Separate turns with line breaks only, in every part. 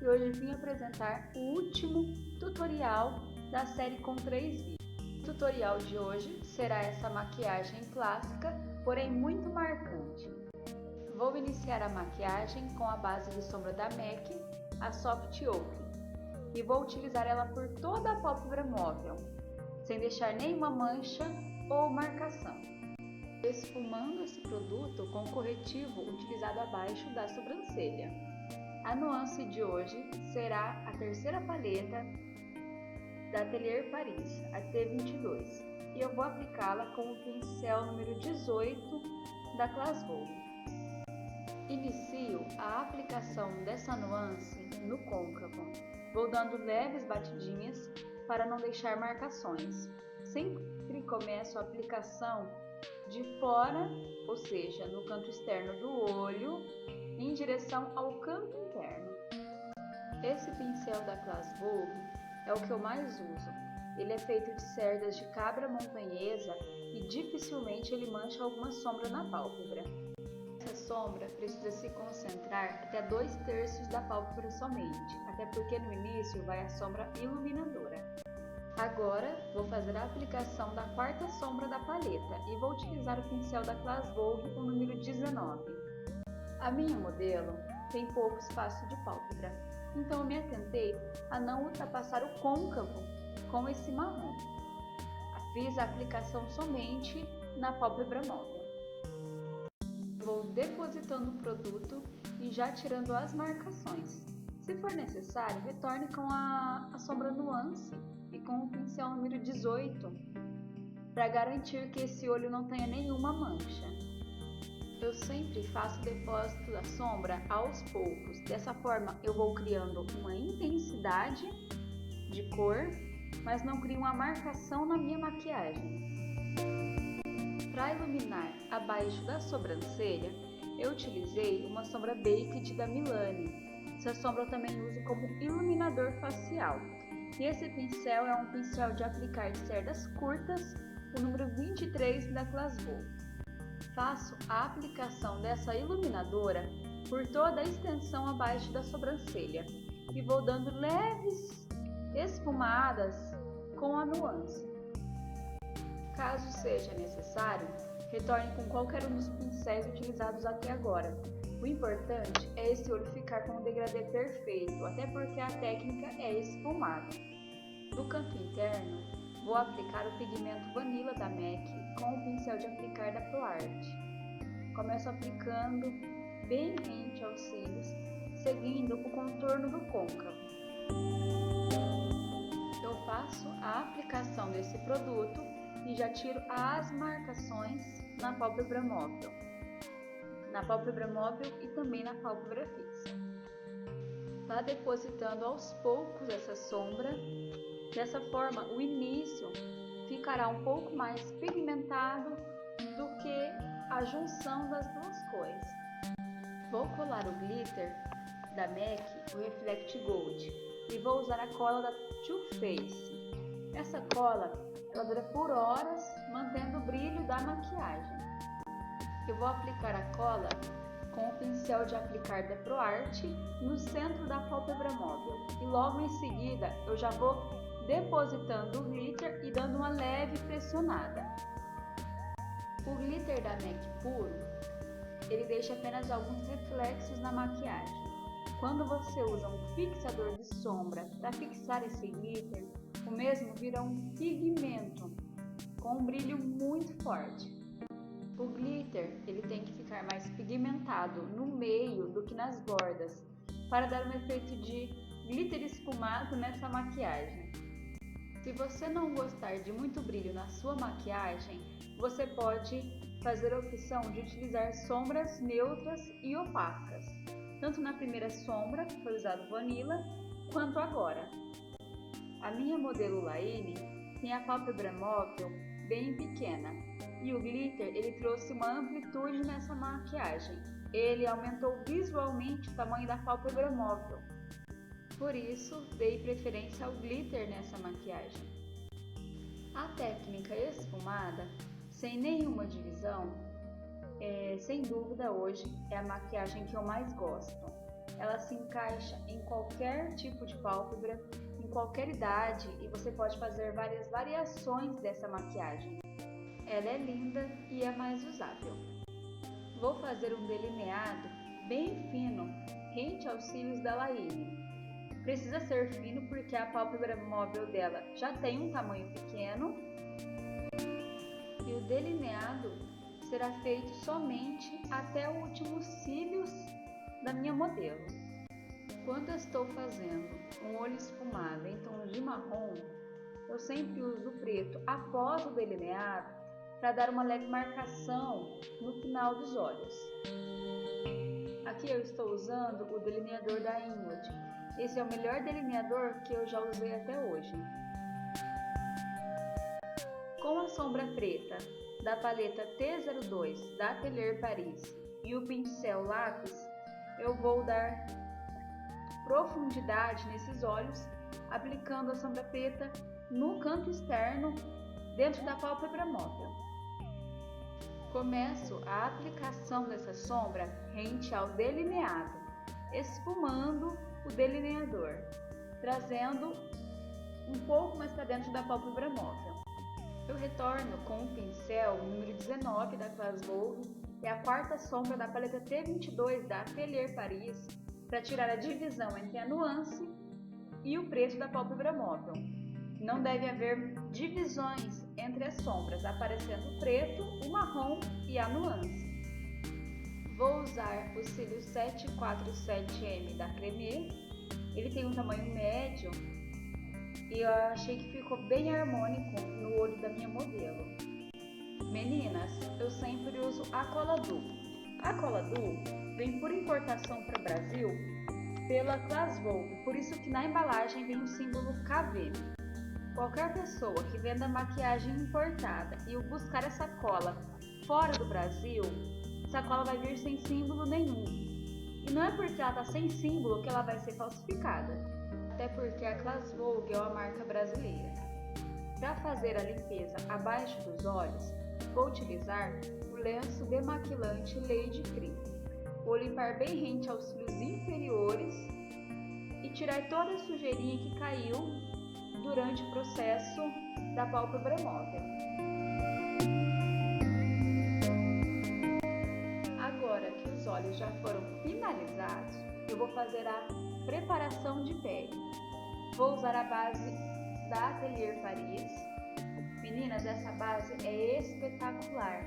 e hoje vim apresentar o último tutorial da série com 3 vídeos. O tutorial de hoje será essa maquiagem clássica, porém muito marcante. Vou iniciar a maquiagem com a base de sombra da MAC, a Soft Oak, e vou utilizar ela por toda a pálpebra móvel, sem deixar nenhuma mancha ou marcação. Esfumando esse produto com corretivo utilizado abaixo da sobrancelha. A nuance de hoje será a terceira paleta da Atelier Paris, a T22, e eu vou aplicá-la com o pincel número 18 da Class Vogue. Inicio a aplicação dessa nuance no côncavo. Vou dando leves batidinhas para não deixar marcações. Sempre começo a aplicação de fora, ou seja, no canto externo do olho, em direção ao canto interno. Esse pincel da Class Vogue é o que eu mais uso. Ele é feito de cerdas de cabra montanhesa e dificilmente ele mancha alguma sombra na pálpebra. Essa sombra precisa se concentrar até 2/3 da pálpebra somente, até porque no início vai a sombra iluminadora. Agora vou fazer a aplicação da quarta sombra da paleta e vou utilizar o pincel da Class Vogue, o número 19. A minha modelo tem pouco espaço de pálpebra, então eu me atentei a não ultrapassar o côncavo com esse marrom. Fiz a aplicação somente na pálpebra móvel. Vou depositando o produto e já tirando as marcações. Se for necessário, retorne com a sombra nuance e com o pincel número 18 para garantir que esse olho não tenha nenhuma mancha. Eu sempre faço o depósito da sombra aos poucos, dessa forma eu vou criando uma intensidade de cor, mas não crio uma marcação na minha maquiagem. Para iluminar abaixo da sobrancelha, eu utilizei uma sombra Baked da Milani. Essa sombra eu também uso como iluminador facial. E esse pincel é um pincel de aplicar de cerdas curtas, o número 23 da Class Vogue. Faço a aplicação dessa iluminadora por toda a extensão abaixo da sobrancelha e vou dando leves esfumadas com a nuance. Caso seja necessário, retorne com qualquer um dos pincéis utilizados até agora. O importante é esse olho ficar com o degradê perfeito, até porque a técnica é esfumada. No canto interno, vou aplicar o pigmento Vanilla da MAC com o pincel de aplicar da ProArt. Começo aplicando bem rente aos cílios, seguindo o contorno do côncavo. Eu faço a aplicação desse produto e já tiro as marcações na pálpebra móvel. E também na pálpebra fixa. Vá depositando aos poucos essa sombra. Dessa forma, o início ficará um pouco mais pigmentado do que a junção das duas cores. Vou colar o glitter da MAC, o Reflect Gold, e vou usar a cola da Too Faced. Essa cola ela dura por horas, mantendo o brilho da maquiagem. Eu vou aplicar a cola com o pincel de aplicar da ProArt no centro da pálpebra móvel e logo em seguida eu já vou depositando o glitter e dando uma leve pressionada. O glitter da MAC puro, ele deixa apenas alguns reflexos na maquiagem. Quando você usa um fixador de sombra para fixar esse glitter, o mesmo vira um pigmento com um brilho muito forte. O glitter ele tem que ficar mais pigmentado no meio do que nas bordas, para dar um efeito de glitter esfumado nessa maquiagem. Se você não gostar de muito brilho na sua maquiagem, você pode fazer a opção de utilizar sombras neutras e opacas, tanto na primeira sombra, que foi usado Vanilla, quanto agora. A minha modelo Laine tem a pálpebra móvel bem pequena e o glitter ele trouxe uma amplitude nessa maquiagem. Ele aumentou visualmente o tamanho da pálpebra móvel. Por isso, dei preferência ao glitter nessa maquiagem. A técnica esfumada, sem nenhuma divisão, sem dúvida hoje é a maquiagem que eu mais gosto. Ela se encaixa em qualquer tipo de pálpebra, em qualquer idade, e você pode fazer várias variações dessa maquiagem. Ela é linda e é mais usável. Vou fazer um delineado bem fino rente aos cílios da Laine. Precisa ser fino porque a pálpebra móvel dela já tem um tamanho pequeno e o delineado será feito somente até o último cílios da minha modelo. Quando eu estou fazendo um olho esfumado em tons de marrom, eu sempre uso o preto após o delineado para dar uma leve marcação no final dos olhos. Aqui eu estou usando o delineador da Inwood. Esse é o melhor delineador que eu já usei até hoje. Com a sombra preta da paleta T02 da Atelier Paris e o pincel lápis, eu vou dar profundidade nesses olhos, aplicando a sombra preta no canto externo dentro da pálpebra móvel. Começo a aplicação dessa sombra rente ao delineado, esfumando o delineador, trazendo um pouco mais para dentro da pálpebra móvel. Eu retorno com o pincel número 19 da Class Vogue e a quarta sombra da paleta T22 da Atelier Paris para tirar a divisão entre a nuance e o preto da pálpebra móvel. Não deve haver divisões entre as sombras, aparecendo o preto, o marrom e a nuance. Vou usar o cílio 747M da Creme. Ele tem um tamanho médio e eu achei que ficou bem harmônico no olho da minha modelo. Meninas, eu sempre uso a cola Du. A cola Du vem por importação para o Brasil pela Class Vogue, por isso que na embalagem vem o símbolo KV. Qualquer pessoa que venda maquiagem importada e buscar essa cola fora do Brasil, essa cola vai vir sem símbolo nenhum. E não é porque ela está sem símbolo que ela vai ser falsificada, até porque a Class Vogue é uma marca brasileira. Para fazer a limpeza abaixo dos olhos, vou utilizar o lenço demaquilante Lady Cream. Vou limpar bem rente aos cílios inferiores e tirar toda a sujeirinha que caiu durante o processo da pálpebra móvel. Agora que os olhos já foram finalizados, eu vou fazer a preparação de pele. Vou usar a base da Atelier Paris. Meninas, essa base é espetacular.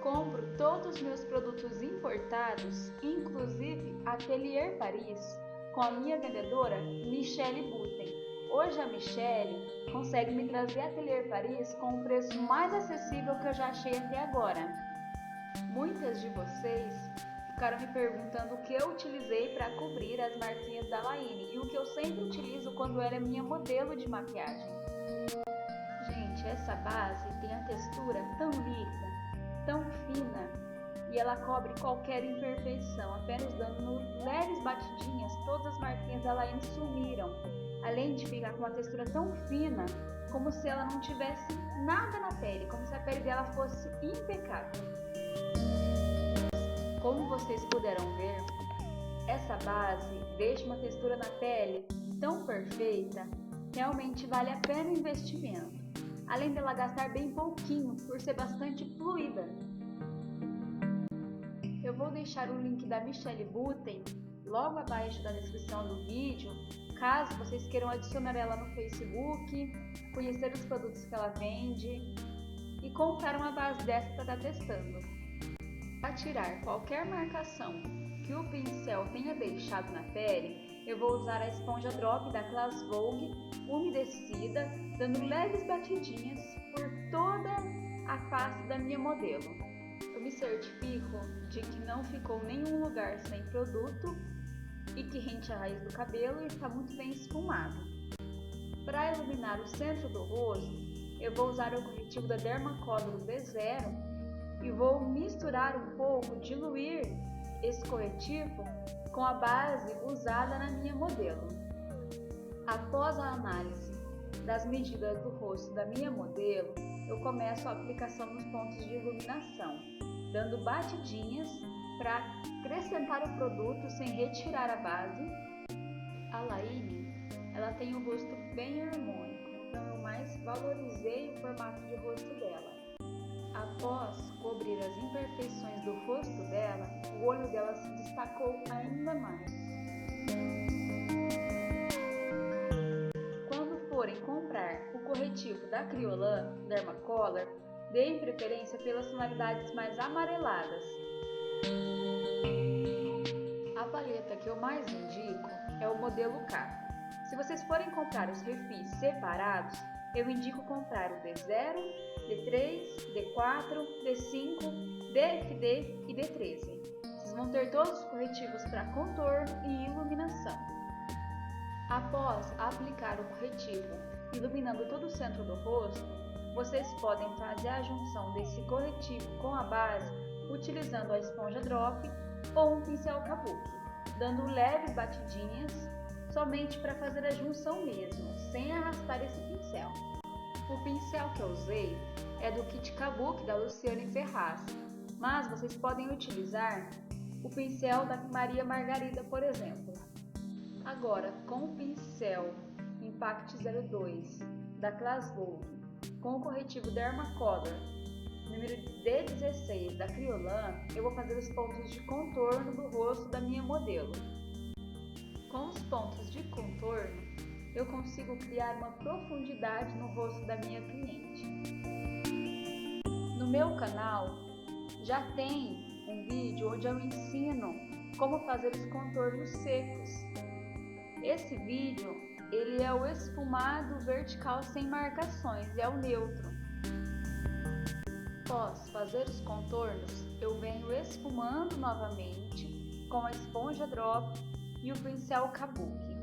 Compro todos os meus produtos importados, inclusive Atelier Paris, com a minha vendedora Michelle Buten. Hoje a Michelle consegue me trazer a Atelier Paris com o preço mais acessível que eu já achei até agora. Muitas de vocês ficaram me perguntando o que eu utilizei para cobrir as marquinhas da Laine e o que eu sempre utilizo quando ela é minha modelo de maquiagem. Gente, essa base tem a textura tão líquida, tão fina, e ela cobre qualquer imperfeição, apenas dando leves batidinhas, todas as marquinhas da Laine sumiram. Além de ficar com uma textura tão fina, como se ela não tivesse nada na pele, como se a pele dela fosse impecável. Como vocês puderam ver, essa base deixa uma textura na pele tão perfeita, realmente vale a pena o investimento, além dela gastar bem pouquinho por ser bastante fluida. Eu vou deixar o link da Michelle Buten logo abaixo da descrição do vídeo, caso vocês queiram adicionar ela no Facebook, conhecer os produtos que ela vende e comprar uma base dessa para estar testando. Para tirar qualquer marcação que o pincel tenha deixado na pele, eu vou usar a esponja Drop da Class Vogue, umedecida, dando leves batidinhas por toda a face da minha modelo. Eu me certifico de que não ficou nenhum lugar sem produto e que rente a raiz do cabelo e está muito bem esfumado. Para iluminar o centro do rosto, eu vou usar o corretivo da Dermacolor B0 e vou misturar um pouco, diluir esse corretivo com a base usada na minha modelo. Após a análise das medidas do rosto da minha modelo, eu começo a aplicação nos pontos de iluminação, dando batidinhas para acrescentar o produto sem retirar a base. A Laine, ela tem o rosto bem harmônico, então eu mais valorizei o formato de rosto dela. Após cobrir as imperfeições do rosto dela, o olho dela se destacou ainda mais. Quando forem comprar o corretivo da Kryolan Dermacolor, deem preferência pelas tonalidades mais amareladas. A paleta que eu mais indico é o modelo K. Se vocês forem comprar os refis separados, eu indico comprar o D0, D3, D4, D5, DFD e D13. Vocês vão ter todos os corretivos para contorno e iluminação. Após aplicar o corretivo, iluminando todo o centro do rosto, vocês podem fazer a junção desse corretivo com a base utilizando a esponja drop ou um pincel kabuki, dando leves batidinhas somente para fazer a junção mesmo, sem arrastar esse pincel. O pincel que eu usei é do kit Kabuki da Luciane Ferraz, mas vocês podem utilizar o pincel da Maria Margarida, por exemplo. Agora, com o pincel Impact 02 da Class Vogue, com o corretivo Dermacolor número D16 da Kryolan, eu vou fazer os pontos de contorno do rosto da minha modelo. Com os pontos de contorno, eu consigo criar uma profundidade no rosto da minha cliente. No meu canal já tem um vídeo onde eu ensino como fazer os contornos secos. Esse vídeo ele é o esfumado vertical sem marcações, é o neutro. Após fazer os contornos, eu venho esfumando novamente com a esponja drop e o pincel Kabuki.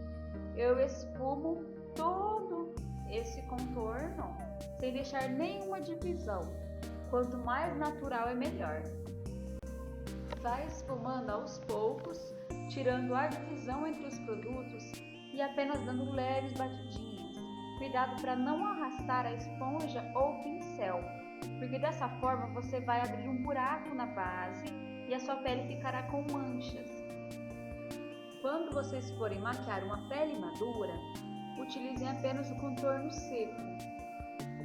Eu esfumo todo esse contorno sem deixar nenhuma divisão. Quanto mais natural é melhor. Vai esfumando aos poucos, tirando a divisão entre os produtos e apenas dando leves batidinhas. Cuidado para não arrastar a esponja ou o pincel, porque dessa forma você vai abrir um buraco na base e a sua pele ficará com manchas. Quando vocês forem maquiar uma pele madura, utilizem apenas o contorno seco.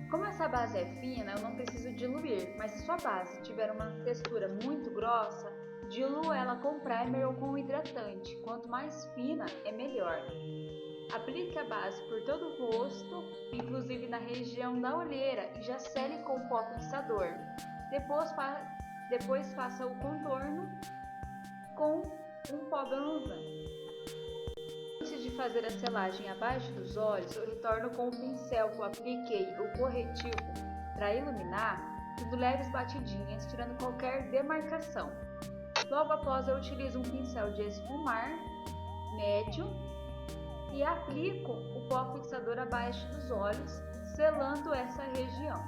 Como essa base é fina, eu não preciso diluir, mas se sua base tiver uma textura muito grossa, dilua ela com primer ou com hidratante. Quanto mais fina, é melhor. Aplique a base por todo o rosto, inclusive na região da olheira, e já sele com o pó fixador. Depois faça o contorno com um pó bronzante. Antes de fazer a selagem abaixo dos olhos, eu retorno com o pincel que eu apliquei o corretivo para iluminar, dando leves batidinhas, tirando qualquer demarcação. Logo após, eu utilizo um pincel de esfumar médio e aplico o pó fixador abaixo dos olhos, selando essa região.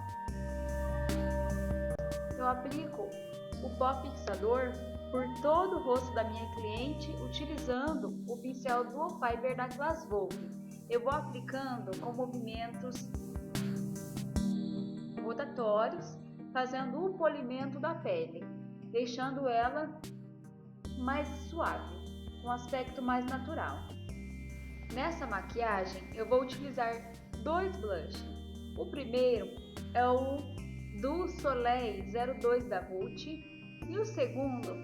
Eu aplico o pó fixador por todo o rosto da minha cliente, utilizando o pincel Dual Fiber da Class Vogue. Eu vou aplicando com movimentos rotatórios, fazendo o polimento da pele, deixando ela mais suave, com um aspecto mais natural. Nessa maquiagem, eu vou utilizar dois blushes. O primeiro é o do Soleil 02 da Gucci e o segundo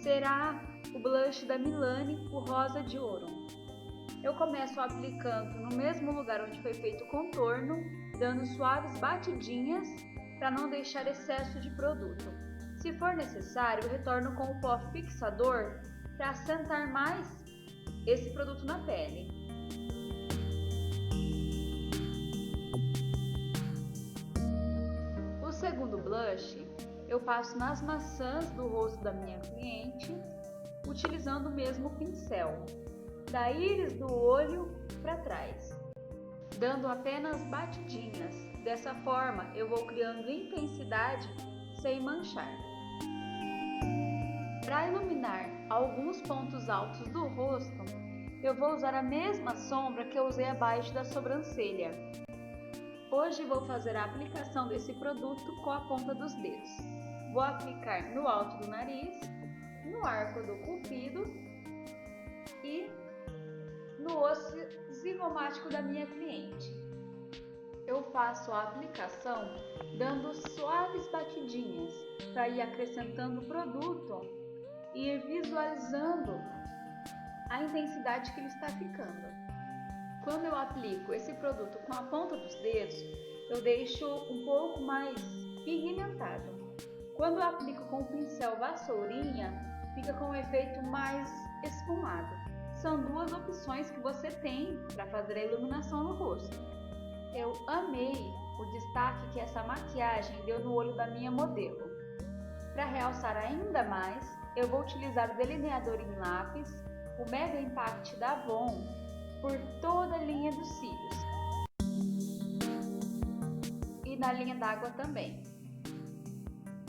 será o blush da Milani, o rosa de ouro. Eu começo aplicando no mesmo lugar onde foi feito o contorno, dando suaves batidinhas para não deixar excesso de produto. Se for necessário, eu retorno com o pó fixador para assentar mais esse produto na pele. O segundo blush eu passo nas maçãs do rosto da minha cliente, utilizando o mesmo pincel, da íris do olho para trás, dando apenas batidinhas. Dessa forma, eu vou criando intensidade sem manchar. Para iluminar alguns pontos altos do rosto, eu vou usar a mesma sombra que eu usei abaixo da sobrancelha. Hoje vou fazer a aplicação desse produto com a ponta dos dedos. Vou aplicar no alto do nariz, no arco do cupido e no osso zigomático da minha cliente. Eu faço a aplicação dando suaves batidinhas para ir acrescentando o produto e ir visualizando a intensidade que ele está ficando. Quando eu aplico esse produto com a ponta dos dedos, eu deixo um pouco mais pigmentado. Quando eu aplico com o pincel vassourinha, fica com um efeito mais esfumado. São duas opções que você tem para fazer a iluminação no rosto. Eu amei o destaque que essa maquiagem deu no olho da minha modelo. Para realçar ainda mais, eu vou utilizar o delineador em lápis, o Mega Impact da Avon, por toda a linha dos cílios e na linha d'água também.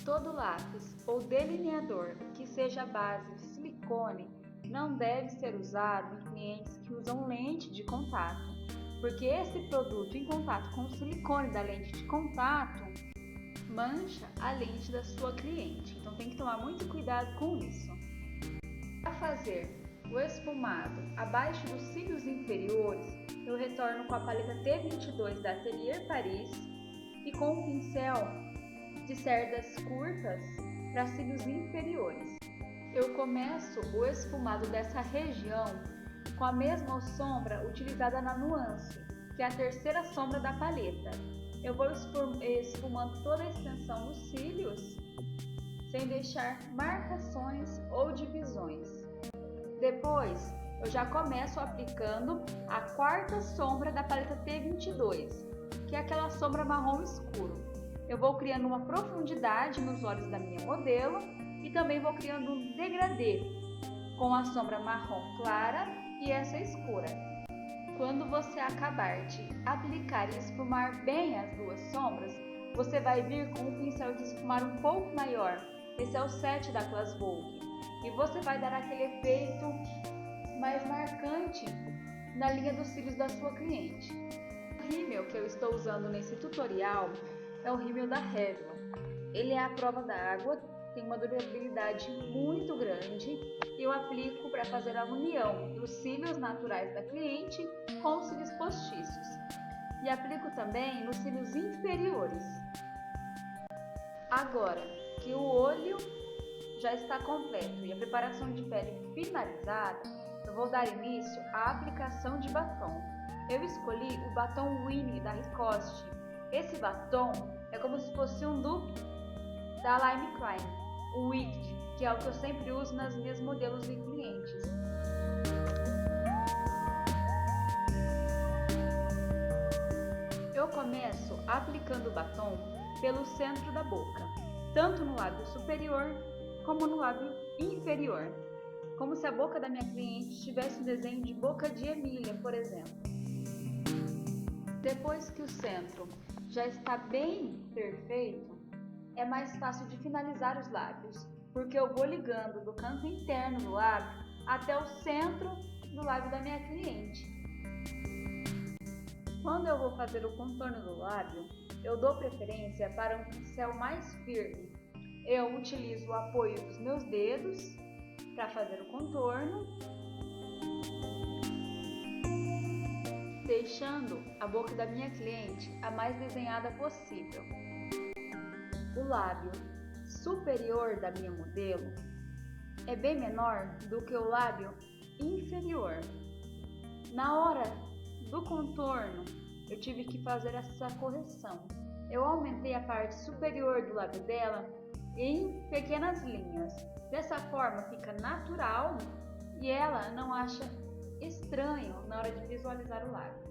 Todo lápis ou delineador que seja base de silicone não deve ser usado em clientes que usam lente de contato, porque esse produto em contato com o silicone da lente de contato mancha a lente da sua cliente, então tem que tomar muito cuidado com isso. Para fazer o esfumado abaixo dos cílios inferiores, eu retorno com a paleta T22 da Atelier Paris e com um pincel de cerdas curtas para cílios inferiores. Eu começo o esfumado dessa região com a mesma sombra utilizada na Nuance, que é a terceira sombra da paleta. Eu vou esfumando toda a extensão dos cílios, sem deixar marcações ou divisões. Depois, eu já começo aplicando a quarta sombra da paleta T22, que é aquela sombra marrom escuro. Eu vou criando uma profundidade nos olhos da minha modelo e também vou criando um degradê com a sombra marrom clara e essa escura. Quando você acabar de aplicar e esfumar bem as duas sombras, você vai vir com um pincel de esfumar um pouco maior. Esse é o 7 da Class Vogue. E você vai dar aquele efeito mais marcante na linha dos cílios da sua cliente. O rímel que eu estou usando nesse tutorial é o rímel da Revlon. Ele é à prova da água, tem uma durabilidade muito grande e eu aplico para fazer a união dos cílios naturais da cliente com os cílios postiços. E aplico também nos cílios inferiores. Agora que o olho já está completo e a preparação de pele finalizada, eu vou dar início à aplicação de batom. Eu escolhi o batom Winnie da Ricoste. Esse batom é como se fosse um dupe da Lime Crime, o Wicked, que é o que eu sempre uso nas minhas modelos e clientes. Eu começo aplicando o batom pelo centro da boca, tanto no lábio superior como no lábio inferior, como se a boca da minha cliente tivesse um desenho de boca de Emília, por exemplo. Depois que o centro já está bem perfeito, é mais fácil de finalizar os lábios, porque eu vou ligando do canto interno do lábio até o centro do lábio da minha cliente. Quando eu vou fazer o contorno do lábio, eu dou preferência para um pincel mais firme. Eu utilizo o apoio dos meus dedos para fazer o contorno, deixando a boca da minha cliente a mais desenhada possível. O lábio superior da minha modelo é bem menor do que o lábio inferior. Na hora do contorno, eu tive que fazer essa correção. Eu aumentei a parte superior do lábio dela em pequenas linhas. Dessa forma fica natural e ela não acha estranho na hora de visualizar o lábio.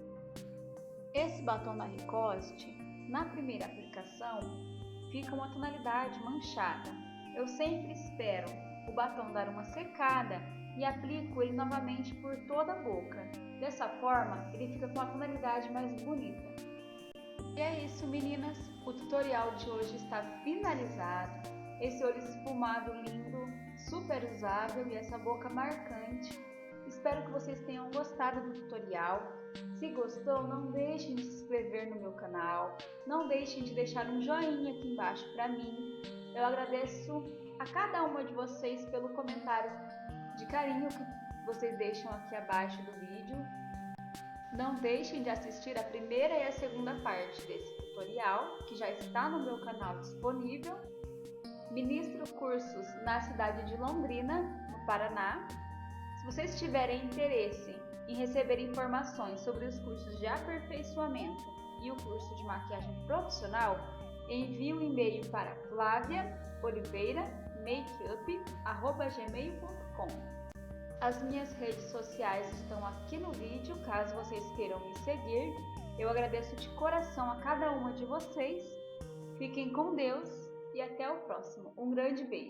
Esse batom da Ricoste, na primeira aplicação, fica uma tonalidade manchada. Eu sempre espero o batom dar uma secada e aplico ele novamente por toda a boca. Dessa forma, ele fica com a tonalidade mais bonita. E é isso, meninas. O tutorial de hoje está finalizado. Esse olho esfumado lindo, super usável e essa boca marcante. Espero que vocês tenham gostado do tutorial. Se gostou, não deixem de se inscrever no meu canal. Não deixem de deixar um joinha aqui embaixo para mim. Eu agradeço a cada uma de vocês pelo comentário de carinho que vocês deixam aqui abaixo do vídeo. Não deixem de assistir a primeira e a segunda parte desse tutorial, que já está no meu canal disponível. Ministro cursos na cidade de Londrina, no Paraná. Se vocês tiverem interesse em receber informações sobre os cursos de aperfeiçoamento e o curso de maquiagem profissional, envie um e-mail para flaviaoliveiramakeup@gmail.com. As minhas redes sociais estão aqui no vídeo, caso vocês queiram me seguir. Eu agradeço de coração a cada uma de vocês. Fiquem com Deus e até o próximo. Um grande beijo!